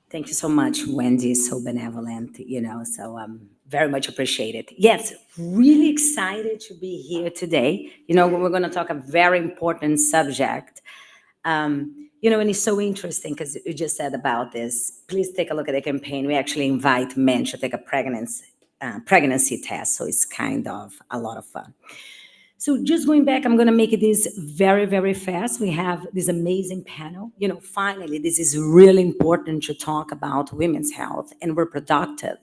Thank you so much, Wendy. So benevolent, so very much appreciated. Yes, really excited to be here today. We're going to talk a very important subject. And it's so interesting because you just said about this. Please take a look at the campaign. We actually invite men to take a pregnancy test, so it's kind of a lot of fun. So just going back, I'm going to make this very, very fast. We have this amazing panel. Finally, this is really important to talk about women's health and reproductive,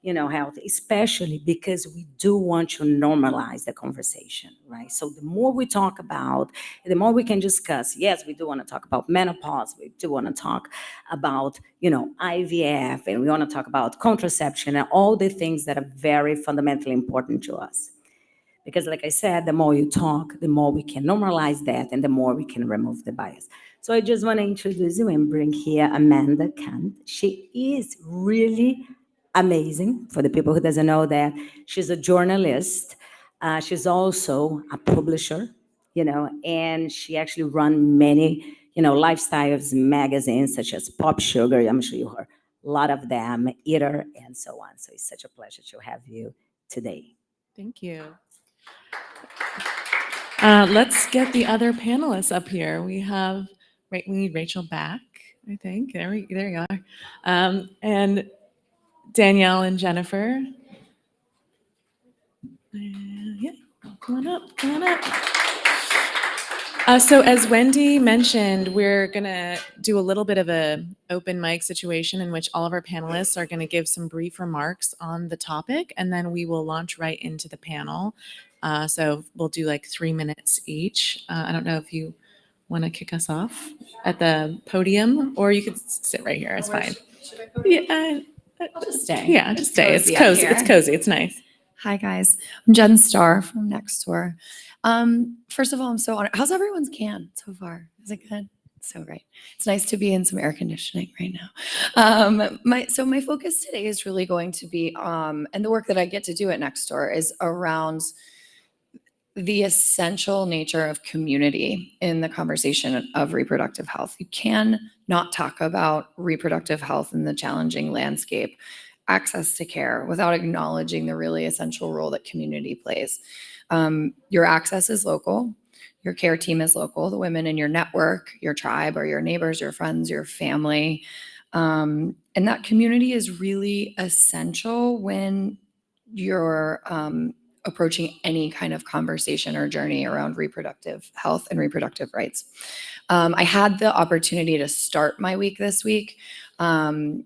health, especially because we do want to normalize the conversation, right? So the more we talk about, the more we can discuss. Yes, we do want to talk about menopause. We do want to talk about, IVF, and we want to talk about contraception and all the things that are very fundamentally important to us. Because like I said, the more you talk, the more we can normalize that and the more we can remove the bias. So I just want to introduce you and bring here Amanda Kant. She is really amazing. For the people who doesn't know that, she's a journalist. She's also a publisher, and she actually run many, lifestyles magazines such as Pop Sugar. I'm sure you heard a lot of them, Eater, and so on. So it's such a pleasure to have you today. Thank you. Let's get the other panelists up here. We need Rachel back, I think. There you are. And Danielle and Jennifer. Yeah, come on up. So as Wendy mentioned, we're gonna do a little bit of a open mic situation in which all of our panelists are gonna give some brief remarks on the topic, and then we will launch right into the panel. So we'll do like 3 minutes each. I don't know if you want to kick us off at the podium, or you could sit right here. It's fine. Should I go? Yeah, I'll just stay. yeah, just stay. It's Cozy up cozy. here. It's cozy. It's nice. Hi, guys. I'm Jen Starr from Nextdoor. First of all, I'm so honored. How's everyone's can so far? Is it good? So great. It's nice to be in some air conditioning right now. My focus today is really going to be, and the work that I get to do at Nextdoor is around the essential nature of community in the conversation of reproductive health. You can not talk about reproductive health in the challenging landscape, access to care, without acknowledging the really essential role that community plays. Your access is local. Your care team is local. The women in your network, your tribe, or your neighbors, your friends, your family. And that community is really essential when you're approaching any kind of conversation or journey around reproductive health and reproductive rights. I had the opportunity to start my week this week by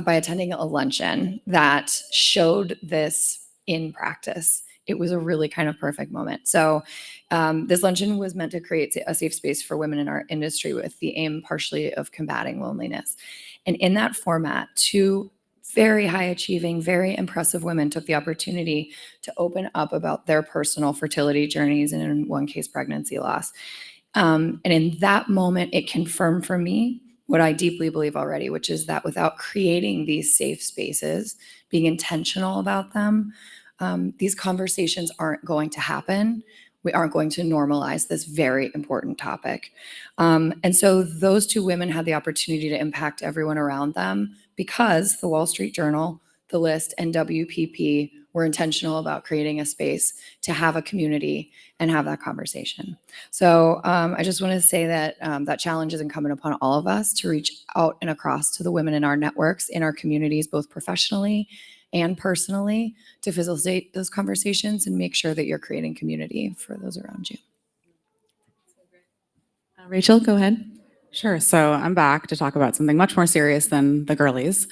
attending a luncheon that showed this in practice. It was a really kind of perfect moment. So this luncheon was meant to create a safe space for women in our industry with the aim partially of combating loneliness. And in that format, two very high achieving, very impressive women took the opportunity to open up about their personal fertility journeys and in one case, pregnancy loss. And in that moment, it confirmed for me what I deeply believe already, which is that without creating these safe spaces, being intentional about them, these conversations aren't going to happen. We aren't going to normalize this very important topic. And so those two women had the opportunity to impact everyone around them because the Wall Street Journal, the List, and WPP were intentional about creating a space to have a community and have that conversation. So I just want to say that that challenge is incumbent upon all of us to reach out and across to the women in our networks, in our communities, both professionally and personally, to facilitate those conversations and make sure that you're creating community for those around you. Rachel, go ahead. Sure. So I'm back to talk about something much more serious than the girlies.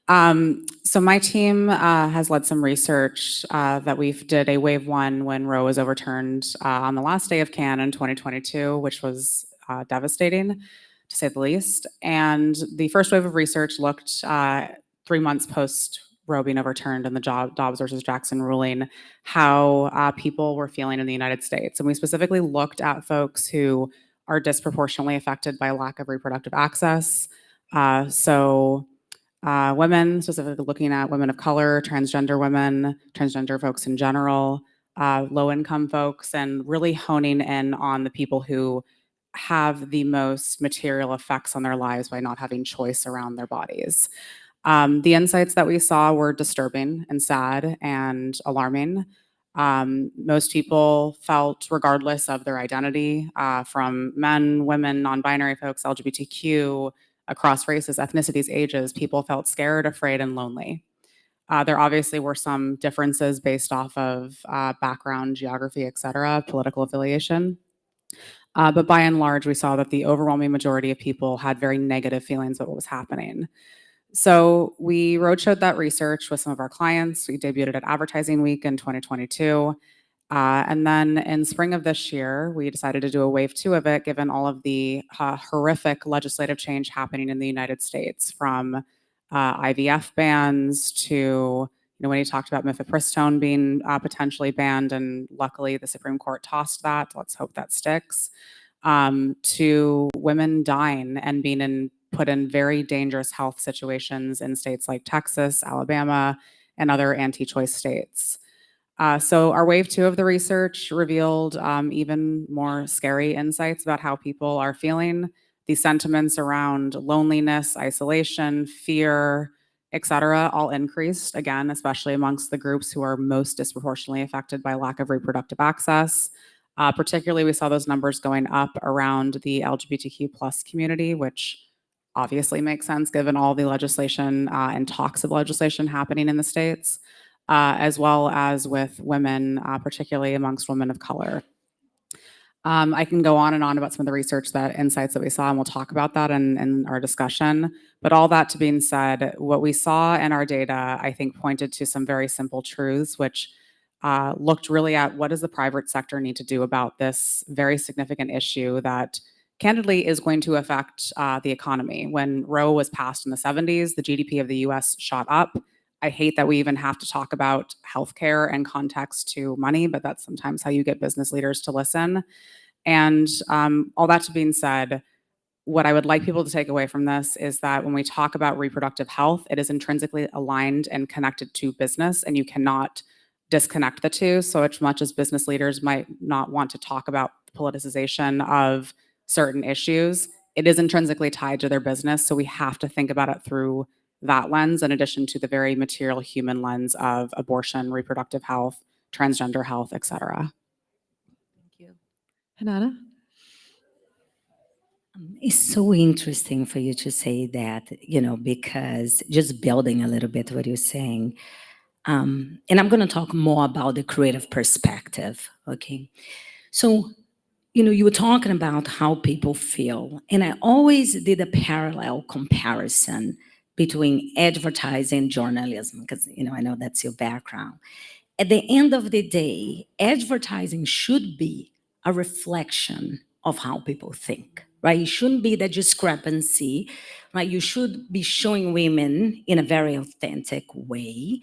So my team has led some research that we did a wave one when Roe was overturned on the last day of Cannes in 2022, which was devastating, to say the least. And the first wave of research looked 3 months post Roe being overturned and the Dobbs versus Jackson ruling, how people were feeling in the United States. And we specifically looked at folks who are disproportionately affected by lack of reproductive access. Women, specifically looking at women of color, transgender women, transgender folks in general, low-income folks, and really honing in on the people who have the most material effects on their lives by not having choice around their bodies. The insights that we saw were disturbing and sad and alarming. Most people felt, regardless of their identity, from men, women, non-binary folks, LGBTQ, across races, ethnicities, ages, people felt scared, afraid, and lonely. There obviously were some differences based off of background, geography, et cetera, political affiliation. But by and large, we saw that the overwhelming majority of people had very negative feelings about what was happening. So we roadshowed that research with some of our clients. We debuted it at Advertising Week in 2022. And then in spring of this year, we decided to do a wave 2 of it, given all of the horrific legislative change happening in the United States, from IVF bans to, when he talked about mifepristone being potentially banned, and luckily the Supreme Court tossed that. Let's hope that sticks. To women dying and being put in very dangerous health situations in states like Texas, Alabama, and other anti-choice states. So our wave 2 of the research revealed even more scary insights about how people are feeling. These sentiments around loneliness, isolation, fear, etc., all increased, again, especially amongst the groups who are most disproportionately affected by lack of reproductive access. Particularly, we saw those numbers going up around the LGBTQ plus community, which obviously makes sense given all the legislation and talks of legislation happening in the states, as well as with women, particularly amongst women of color. I can go on and on about some of the research, insights that we saw, and we'll talk about that in our discussion. But all that to being said, what we saw in our data, I think, pointed to some very simple truths, which looked really at what does the private sector need to do about this very significant issue that candidly is going to affect the economy. When Roe was passed in the 70s, the GDP of the US shot up. I hate that we even have to talk about healthcare and context to money, but that's sometimes how you get business leaders to listen. And all that to being said, what I would like people to take away from this is that when we talk about reproductive health, it is intrinsically aligned and connected to business, and you cannot disconnect the two. So as much as business leaders might not want to talk about politicization of certain issues, it is intrinsically tied to their business. So we have to think about it through that lens, in addition to the very material human lens of abortion, reproductive health, transgender health, et cetera. Thank you. Renata? It's so interesting for you to say that, because just building a little bit what you're saying, and I'm going to talk more about the creative perspective, okay? So, you were talking about how people feel, and I always did a parallel comparison between advertising and journalism, because, I know that's your background. At the end of the day, advertising should be a reflection of how people think, right? It shouldn't be that discrepancy, right? You should be showing women in a very authentic way.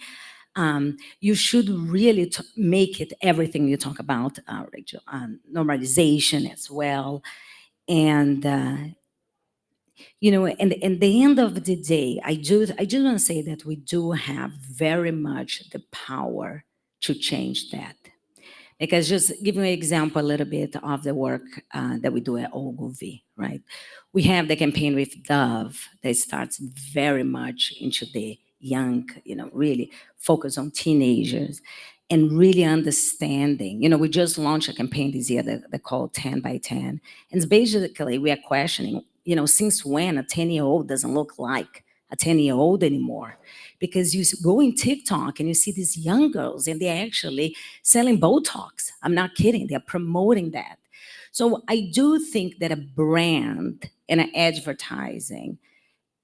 You should really make it everything you talk about, Rachel, normalization as well. And, and at the end of the day, I just want to say that we do have very much the power to change that. Because just giving an example a little bit of the work that we do at Ogilvy, right? We have the campaign with Dove that starts very much into the young, really focus on teenagers and really understanding. We just launched a campaign this year that they call 10 by 10. And it's basically we are questioning, since when a 10-year-old doesn't look like a 10-year-old anymore? Because you go in TikTok and you see these young girls and they're actually selling Botox. I'm not kidding. They're promoting that. So I do think that a brand and an advertising,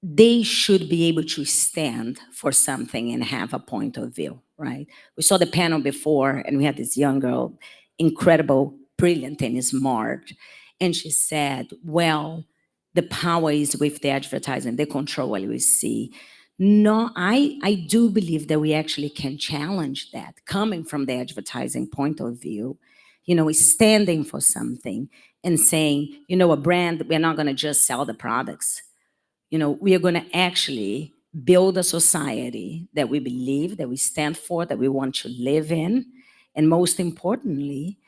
they should be able to stand for something and have a point of view, right? We saw the panel before and we had this young girl, incredible, brilliant and smart. And she said, well, the power is with the advertising, they control what we see. No, I do believe that we actually can challenge that coming from the advertising point of view, standing for something and saying, a brand, we're not going to just sell the products. We are going to actually build a society that we believe, that we stand for, that we want to live in. And most importantly,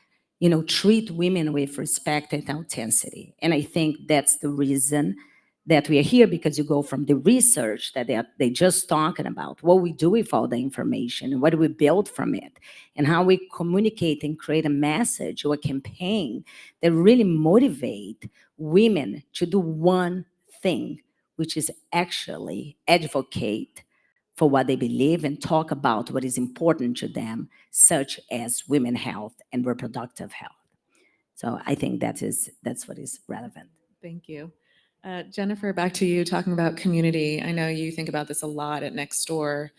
treat women with respect and authenticity. And I think that's the reason that we are here, because you go from the research that they just talking about, what we do with all the information, and what do we build from it, and how we communicate and create a message or a campaign that really motivate women to do one thing, which is actually advocate for what they believe and talk about what is important to them, such as women's health and reproductive health. So I think that's what is relevant. Thank you. Jennifer, back to you talking about community. I know you think about this a lot at Nextdoor.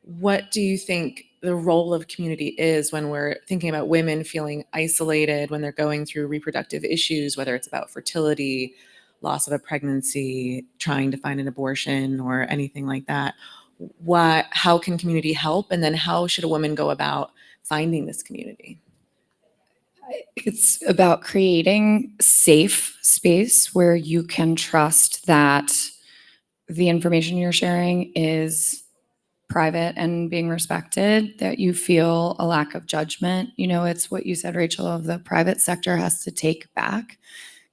What do you think the role of community is when we're thinking about women feeling isolated when they're going through reproductive issues, whether it's about fertility, loss of a pregnancy, trying to find an abortion, or anything like that? How can community help? And then how should a woman go about finding this community? It's about creating safe space where you can trust that the information you're sharing is private and being respected, that you feel a lack of judgment. It's what you said, Rachel, of the private sector has to take back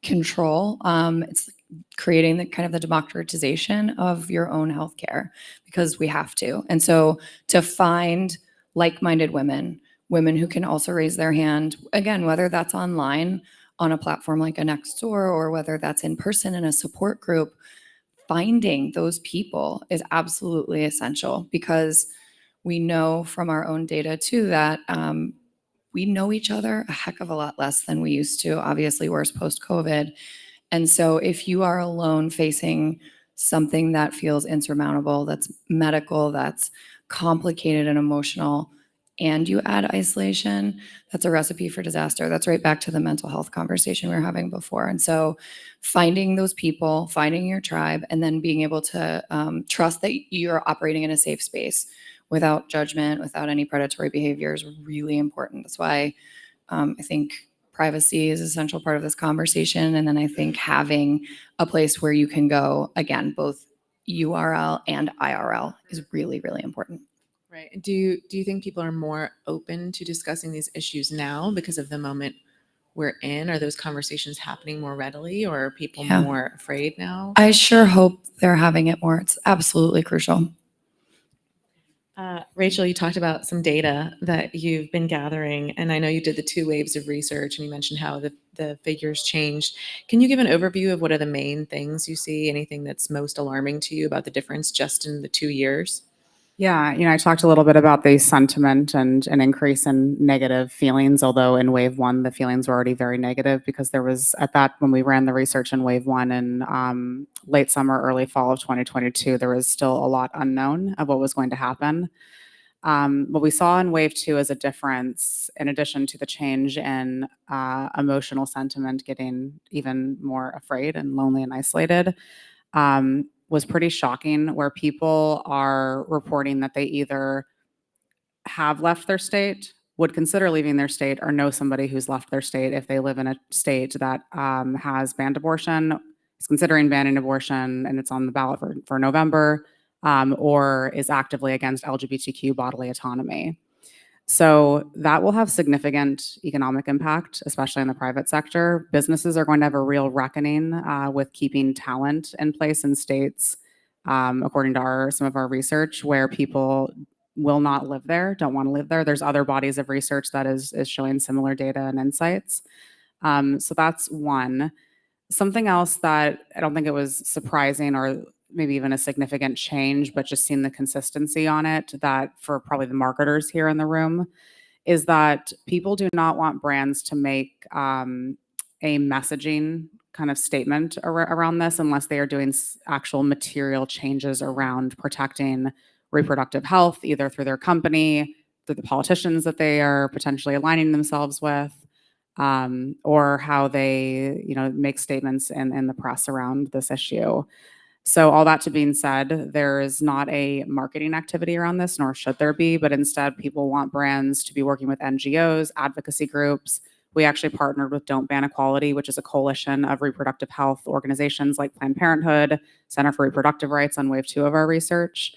control. It's creating the kind of the democratization of your own healthcare, because we have to. And so to find like-minded women who can also raise their hand, again, whether that's online on a platform like a Nextdoor, or whether that's in person in a support group, finding those people is absolutely essential, because we know from our own data too that we know each other a heck of a lot less than we used to, obviously worse post-COVID. And so if you are alone facing something that feels insurmountable, that's medical, that's complicated and emotional, and you add isolation, that's a recipe for disaster. That's right back to the mental health conversation we were having before. And so finding those people, finding your tribe, and then being able to trust that you're operating in a safe space without judgment, without any predatory behavior is really important. That's why I think privacy is an essential part of this conversation. And then I think having a place where you can go, again, both URL and IRL is really, really important. Right. And do you think people are more open to discussing these issues now because of the moment we're in? Are those conversations happening more readily, or are people Yeah. more afraid now? I sure hope they're having it more. It's absolutely crucial. Rachel, you talked about some data that you've been gathering, and I know you did the 2 waves of research, and you mentioned how the figures changed. Can you give an overview of what are the main things you see, anything that's most alarming to you about the difference just in the 2 years? Yeah, I talked a little bit about the sentiment and an increase in negative feelings, although in wave 1, the feelings were already very negative, because there was, when we ran the research in wave 1 in late summer, early fall of 2022, there was still a lot unknown of what was going to happen. What we saw in wave 2 as a difference, in addition to the change in emotional sentiment, getting even more afraid and lonely and isolated, was pretty shocking, where people are reporting that they either have left their state, would consider leaving their state, or know somebody who's left their state if they live in a state that has banned abortion, is considering banning abortion, and it's on the ballot for November, or is actively against LGBTQ bodily autonomy. So that will have significant economic impact, especially in the private sector. Businesses are going to have a real reckoning with keeping talent in place in states, according to some of our research, where people will not live there, don't want to live there. There's other bodies of research that is showing similar data and insights. So that's one. Something else that I don't think it was surprising, or maybe even a significant change, but just seeing the consistency on it, that for probably the marketers here in the room, is that people do not want brands to make a messaging kind of statement around this unless they are doing actual material changes around protecting reproductive health, either through their company, through the politicians that they are potentially aligning themselves with, or how they, make statements in the press around this issue. So all that to being said, there is not a marketing activity around this, nor should there be, but instead people want brands to be working with NGOs, advocacy groups. We actually partnered with Don't Ban Equality, which is a coalition of reproductive health organizations like Planned Parenthood, Center for Reproductive Rights on wave 2 of our research,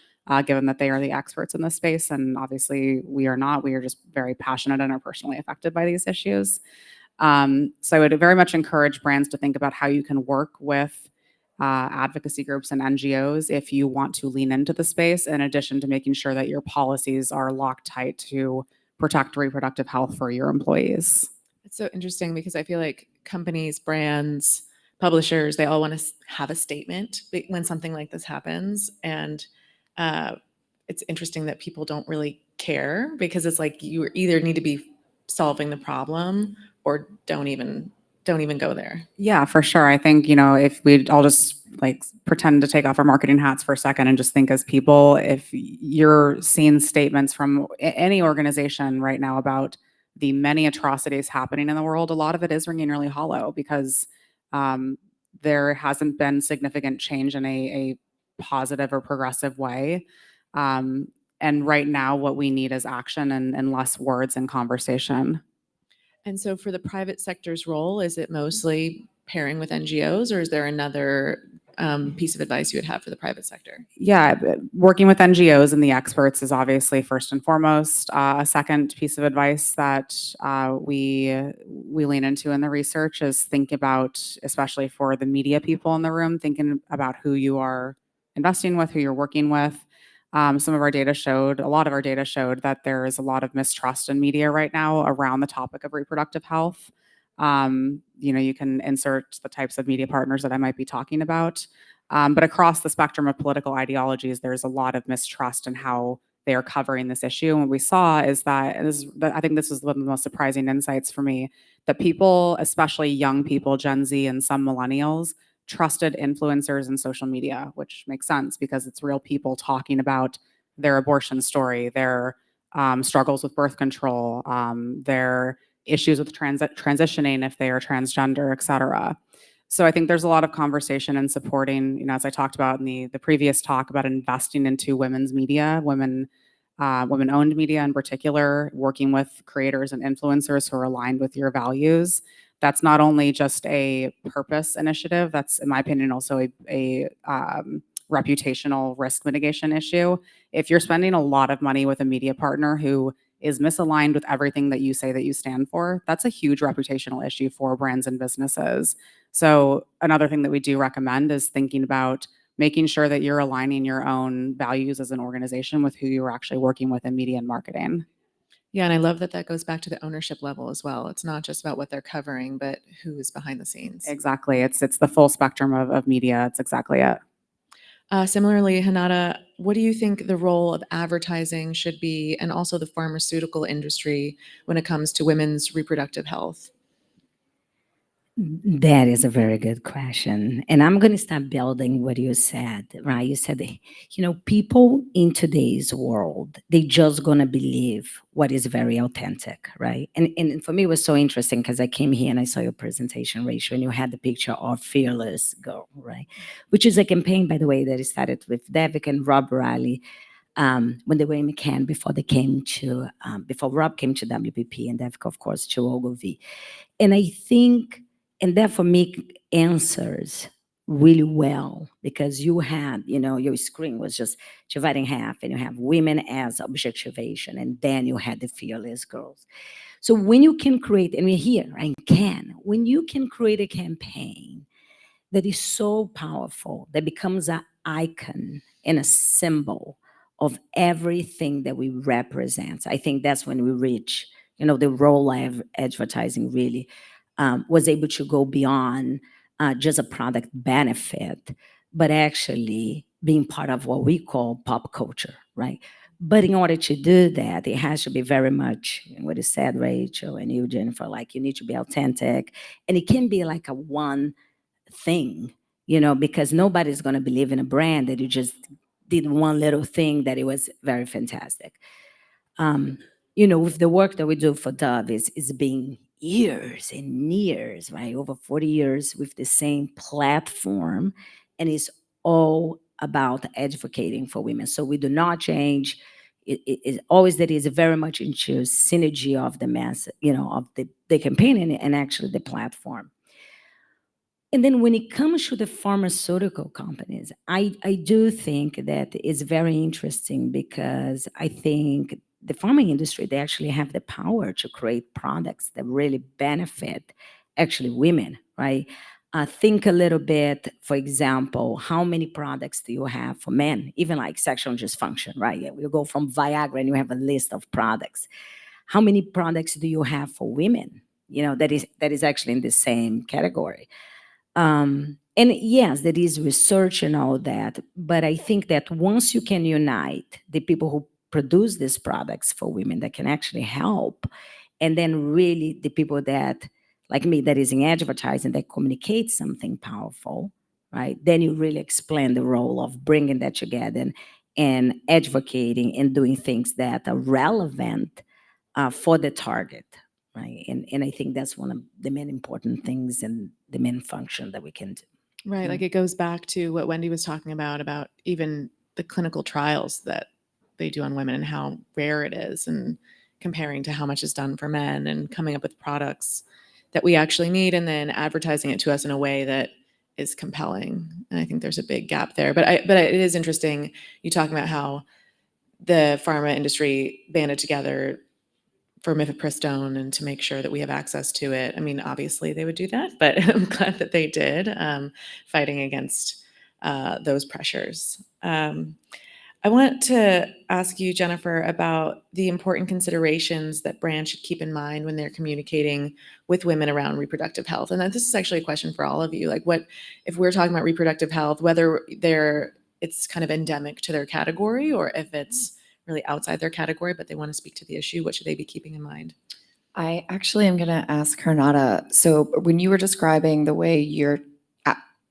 given that they are the experts in this space. And obviously we are not. We are just very passionate and are personally affected by these issues. So I would very much encourage brands to think about how you can work with advocacy groups and NGOs if you want to lean into the space, in addition to making sure that your policies are locked tight to protect reproductive health for your employees. It's so interesting because I feel like companies, brands, publishers, they all want to have a statement when something like this happens. And it's interesting that people don't really care, because it's like you either need to be solving the problem or don't even go there. Yeah, for sure. I think, if we all just like pretend to take off our marketing hats for a second and just think as people, if you're seeing statements from any organization right now about the many atrocities happening in the world, a lot of it is ringing really hollow, because there hasn't been significant change in a positive or progressive way. And right now, what we need is action and less words and conversation. And so for the private sector's role, is it mostly pairing with NGOs, or is there another piece of advice you would have for the private sector? Yeah, working with NGOs and the experts is obviously first and foremost. A second piece of advice that we lean into in the research is think about, especially for the media people in the room, thinking about who you are investing with, who you're working with. A lot of our data showed that there is a lot of mistrust in media right now around the topic of reproductive health. You can insert the types of media partners that I might be talking about. But across the spectrum of political ideologies, there's a lot of mistrust in how they are covering this issue. And what we saw is that, I think this was one of the most surprising insights for me, that people, especially young people, Gen Z and some millennials, trusted influencers in social media, which makes sense because it's real people talking about their abortion story, their struggles with birth control, their issues with transitioning if they are transgender, et cetera. So I think there's a lot of conversation and supporting, as I talked about in the previous talk, about investing into women's media, women-owned media in particular, working with creators and influencers who are aligned with your values. That's not only just a purpose initiative, that's, in my opinion, also a reputational risk mitigation issue. If you're spending a lot of money with a media partner who is misaligned with everything that you say that you stand for, that's a huge reputational issue for brands and businesses. So another thing that we do recommend is thinking about making sure that you're aligning your own values as an organization with who you're actually working with in media and marketing. Yeah, and I love that that goes back to the ownership level as well. It's not just about what they're covering, but who is behind the scenes. Exactly. It's the full spectrum of media. It's exactly it. Similarly, Renata, what do you think the role of advertising should be, and also the pharmaceutical industry, when it comes to women's reproductive health? That is a very good question. And I'm going to start building what you said, right? You said, people in today's world, they just going to believe what is very authentic, right? And for me, it was so interesting because I came here and I saw your presentation, Rachel, and you had the picture of Fearless Girl, right? Which is a campaign, by the way, that started with Devik and Rob Riley when they were in McCann before Rob came to WPP and Devik, of course, to Ogilvy. And I think, and that for me answers really well, because you had, your screen was just divided in half, and you have women as objectivation, and then you had the Fearless Girls. So when you can create, and we're here, right, when you can create a campaign that is so powerful, that becomes an icon and a symbol of everything that we represent, I think that's when we reach, the role of advertising really was able to go beyond just a product benefit, but actually being part of what we call pop culture, right? But in order to do that, it has to be very much what you said, Rachel, and you, Jennifer, like you need to be authentic. And it can be like a one thing, because nobody's going to believe in a brand that you just did one little thing that it was very fantastic. With the work that we do for Dove is being years and years, right? Over 40 years with the same platform, and it's all about advocating for women. So we do not change. It always that is very much into synergy of the mass, of the campaign and actually the platform. And then when it comes to the pharmaceutical companies, I do think that it's very interesting, because I think the pharma industry, they actually have the power to create products that really benefit actually women, right? Think a little bit, for example, how many products do you have for men, even like sexual dysfunction, right? You go from Viagra and you have a list of products. How many products do you have for women? That is actually in the same category. And yes, there is research and all that, but I think that once you can unite the people who produce these products for women that can actually help, and then really the people that, like me, that is in advertising, that communicate something powerful, right? Then you really explain the role of bringing that together and advocating and doing things that are relevant for the target, right? And I think that's one of the main important things and the main function that we can do. Right. Like it goes back to what Wendy was talking about even the clinical trials that they do on women and how rare it is, and comparing to how much is done for men, and coming up with products that we actually need and then advertising it to us in a way that is compelling. And I think there's a big gap there. But it is interesting you talking about how the pharma industry banded together for mifepristone and to make sure that we have access to it. I mean, obviously they would do that, but I'm glad that they did, fighting against those pressures. I want to ask you, Jennifer, about the important considerations that brands should keep in mind when they're communicating with women around reproductive health. And this is actually a question for all of you. Like, what if we're talking about reproductive health, whether it's kind of endemic to their category or if it's really outside their category, but they want to speak to the issue, what should they be keeping in mind? I actually am going to ask Renata. So when you were describing the way you're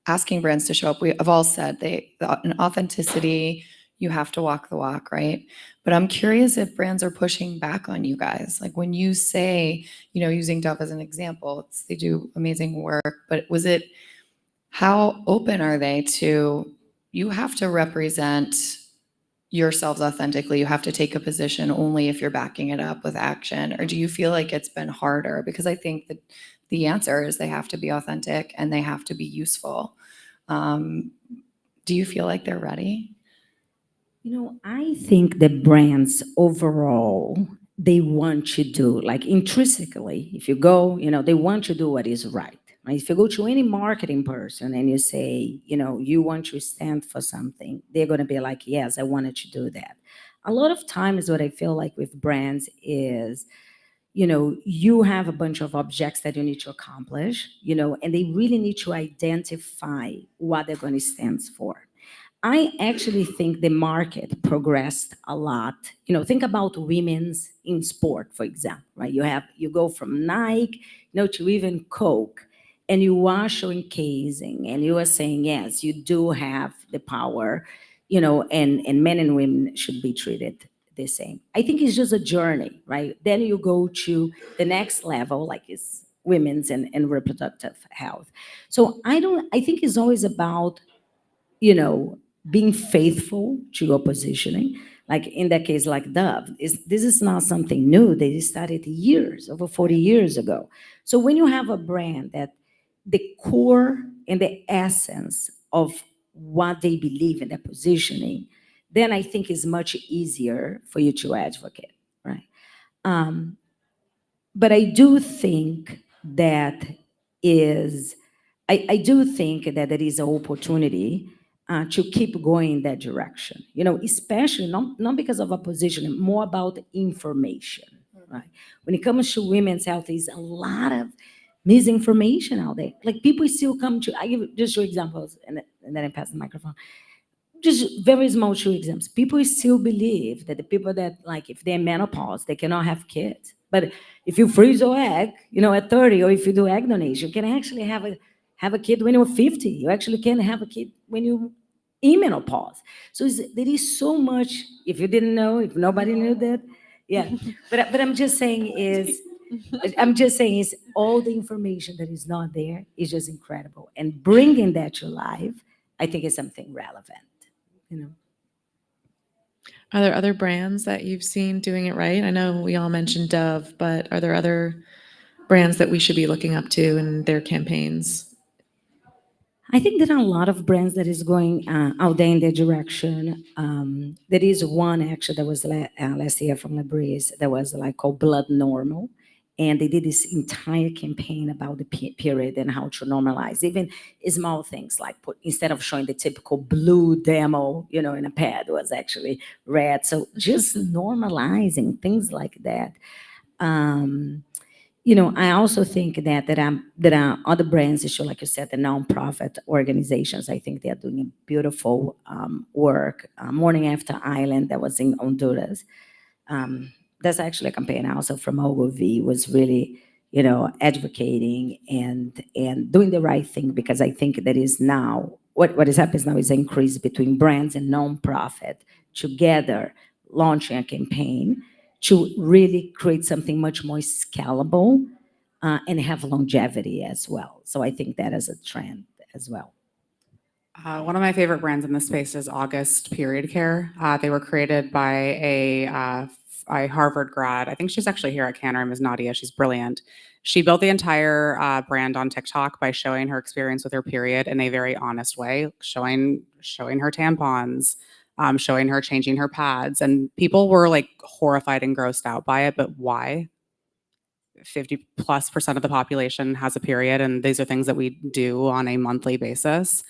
asking brands to show up, we have all said an authenticity, you have to walk the walk, right? But I'm curious if brands are pushing back on you guys. Like when you say, using Dove as an example, they do amazing work, but how open are they to, you have to represent yourselves authentically, you have to take a position only if you're backing it up with action? Or do you feel like it's been harder? Because I think that the answer is they have to be authentic and they have to be useful. Do you feel like they're ready? I think the brands overall, they want to do, like intrinsically, if you go, they want to do what is right. Right? If you go to any marketing person and you say, you want to stand for something, they're going to be like, yes, I wanted to do that. A lot of times what I feel like with brands is, you have a bunch of objects that you need to accomplish, and they really need to identify what they're going to stand for. I actually think the market progressed a lot. Think about women's in sport, for example, right? You go from Nike, to even Coke, and you are showcasing, and you are saying, yes, you do have the power, and men and women should be treated the same. I think it's just a journey, right? Then you go to the next level, like it's women's and reproductive health. So I think it's always about, being faithful to your positioning. Like in that case, like Dove, this is not something new. They started over 40 years ago. So when you have a brand that the core and the essence of what they believe in their positioning, then I think it's much easier for you to advocate, right? But I do think that I do think that there is an opportunity to keep going in that direction, especially not because of a position, more about information, right? When it comes to women's health, there's a lot of misinformation out there. Like people still come to, I give just two examples, and then I pass the microphone. Just very small two examples. People still believe that the people that, like, if they're menopause, they cannot have kids. But if you freeze your egg, at 30, or if you do egg donation, you can actually have a kid when you're 50. You actually can have a kid when you in menopause. So there is so much. If you didn't know, if nobody knew that, yeah. But I'm just saying is all the information that is not there is just incredible, and bringing that to life, I think, is something relevant. Are there other brands that you've seen doing it right? I know we all mentioned Dove, but are there other brands that we should be looking up to in their campaigns? I think there are a lot of brands that is going out there in that direction. There is one actually that was last year from Labreeze that was like called Blood Normal. And they did this entire campaign about the period and how to normalize even small things like instead of showing the typical blue demo, in a pad, was actually red. So just normalizing things like that. I also think that there are other brands, like you said, the nonprofit organizations. I think they are doing a beautiful work. Morning After Island, that was in Honduras. That's actually a campaign also from Ogilvy, was really, advocating and doing the right thing, because I think that is now what is happening now is an increase between brands and nonprofit together launching a campaign to really create something much more scalable and have longevity as well. So I think that is a trend as well. One of my favorite brands in this space is August Period Care. They were created by a Harvard grad. I think she's actually here at Cantor. Ms. Nadia. She's brilliant. She built the entire brand on TikTok by showing her experience with her period in a very honest way, showing her tampons, showing her changing her pads, and people were like horrified and grossed out by it. But why? 50+% of the population has a period, and these are things that we do on a monthly basis.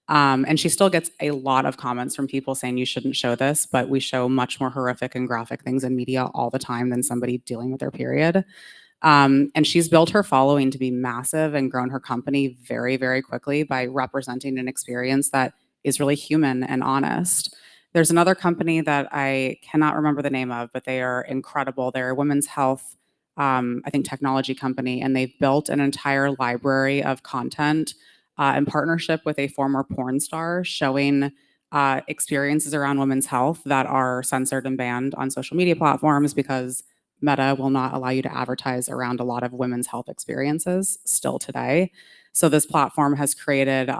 And she still gets a lot of comments from people saying you shouldn't show this, but we show much more horrific and graphic things in media all the time than somebody dealing with their period. And she's built her following to be massive and grown her company very, very quickly by representing an experience that is really human and honest. There's another company that I cannot remember the name of, but they are incredible. They're a women's health, I think, technology company, and they've built an entire library of content in partnership with a former porn star, showing experiences around women's health that are censored and banned on social media platforms because Meta will not allow you to advertise around a lot of women's health experiences still today. So this platform has created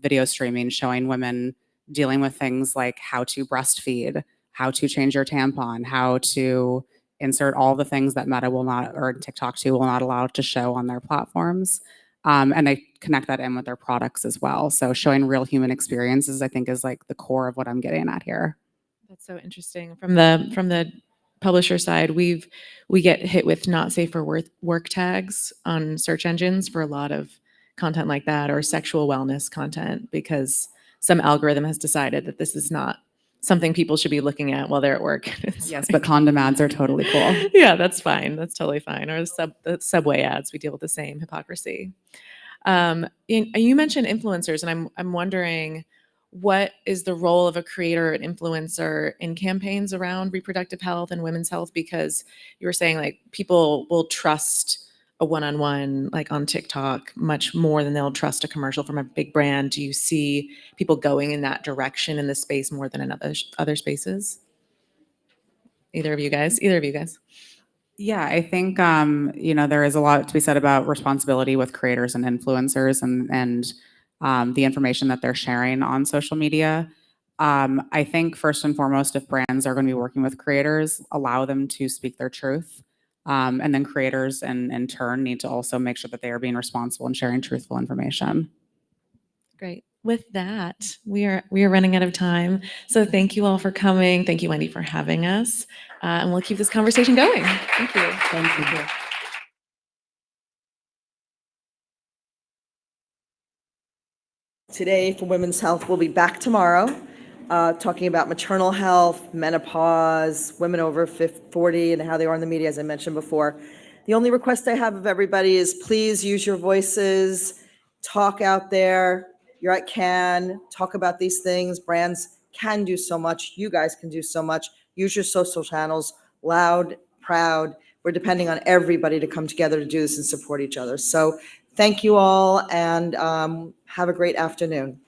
video streaming showing women dealing with things like how to breastfeed, how to change your tampon, how to insert all the things that Meta will not, or TikTok too, will not allow to show on their platforms. And they connect that in with their products as well. So showing real human experiences, I think, is like the core of what I'm getting at here. That's so interesting. From the publisher side, we get hit with not safe for work tags on search engines for a lot of content like that, or sexual wellness content, because some algorithm has decided that this is not something people should be looking at while they're at work. Yes, but condom ads are totally cool. Yeah, that's fine. That's totally fine. Or the subway ads, we deal with the same hypocrisy. You mentioned influencers, and I'm wondering, what is the role of a creator and influencer in campaigns around reproductive health and women's health? Because you were saying like people will trust a one-on-one like on TikTok much more than they'll trust a commercial from a big brand. Do you see people going in that direction in this space more than in other spaces? Either of you guys? Yeah, I think there is a lot to be said about responsibility with creators and influencers and the information that they're sharing on social media. I think first and foremost, if brands are going to be working with creators, allow them to speak their truth. And then creators in turn need to also make sure that they are being responsible and sharing truthful information. Great. With that, we are running out of time. So thank you all for coming. Thank you, Wendy, for having us. And we'll keep this conversation going. Thank you. Thank you. Today for Women's Health. We'll be back tomorrow talking about maternal health, menopause, women over 40 and how they are in the media, as I mentioned before. The only request I have of everybody is please use your voices, talk out there. You're at Cannes, talk about these things. Brands can do so much. You guys can do so much. Use your social channels, loud, proud. We're depending on everybody to come together to do this and support each other. So thank you all, and have a great afternoon.